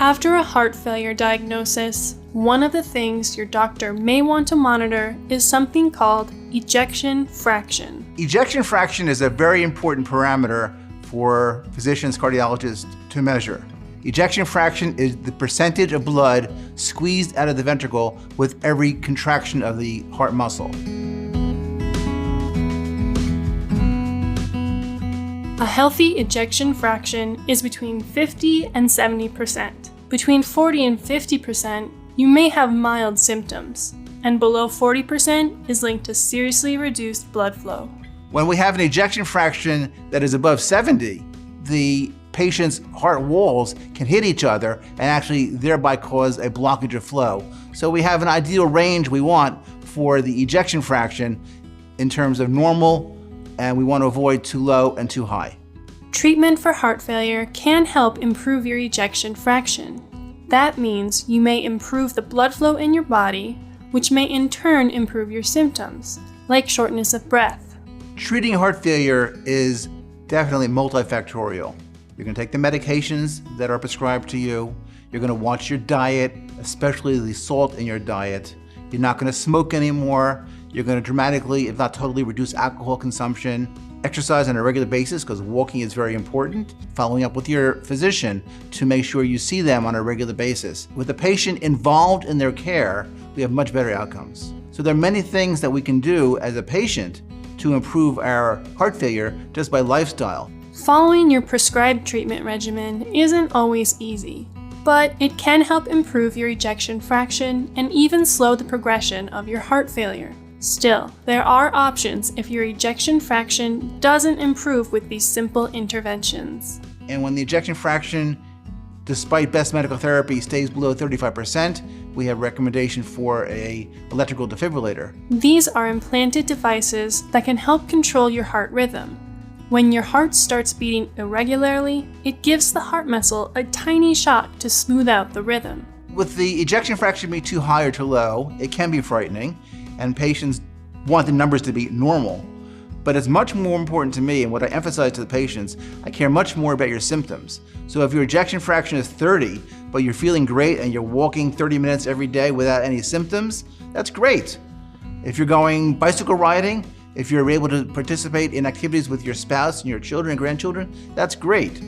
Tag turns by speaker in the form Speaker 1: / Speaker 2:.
Speaker 1: After a heart failure diagnosis, one of the things your doctor may want to monitor is something called ejection fraction.
Speaker 2: Ejection fraction is a very important parameter for physicians, cardiologists to measure. Ejection fraction is the percentage of blood squeezed out of the ventricle with every contraction of the heart muscle.
Speaker 1: A healthy ejection fraction is between 50 and 70%. Between 40 and 50%, you may have mild symptoms, and below 40% is linked to seriously reduced blood flow.
Speaker 2: When we have an ejection fraction that is above 70, the patient's heart walls can hit each other and actually thereby cause a blockage of flow. So we have an ideal range we want for the ejection fraction in terms of normal, and we want to avoid too low and too high.
Speaker 1: Treatment for heart failure can help improve your ejection fraction. That means you may improve the blood flow in your body, which may in turn improve your symptoms, like shortness of breath.
Speaker 2: Treating heart failure is definitely multifactorial. You're going to take the medications that are prescribed to you. You're going to watch your diet, especially the salt in your diet. You're not going to smoke anymore. You're going to dramatically, if not totally, reduce alcohol consumption. Exercise on a regular basis, because walking is very important. Following up with your physician to make sure you see them on a regular basis. With the patient involved in their care, we have much better outcomes. So there are many things that we can do as a patient to improve our heart failure just by lifestyle.
Speaker 1: Following your prescribed treatment regimen isn't always easy, but it can help improve your ejection fraction and even slow the progression of your heart failure. Still, there are options if your ejection fraction doesn't improve with these simple interventions.
Speaker 2: And when the ejection fraction, despite best medical therapy, stays below 35%, we have recommendation for an electrical defibrillator.
Speaker 1: These are implanted devices that can help control your heart rhythm. When your heart starts beating irregularly, it gives the heart muscle a tiny shock to smooth out the rhythm.
Speaker 2: With the ejection fraction being too high or too low, it can be frightening, and patients want the numbers to be normal. But it's much more important to me, and what I emphasize to the patients, I care much more about your symptoms. So if your ejection fraction is 30, but you're feeling great and you're walking 30 minutes every day without any symptoms, that's great. If you're going bicycle riding, if you're able to participate in activities with your spouse and your children and grandchildren, that's great.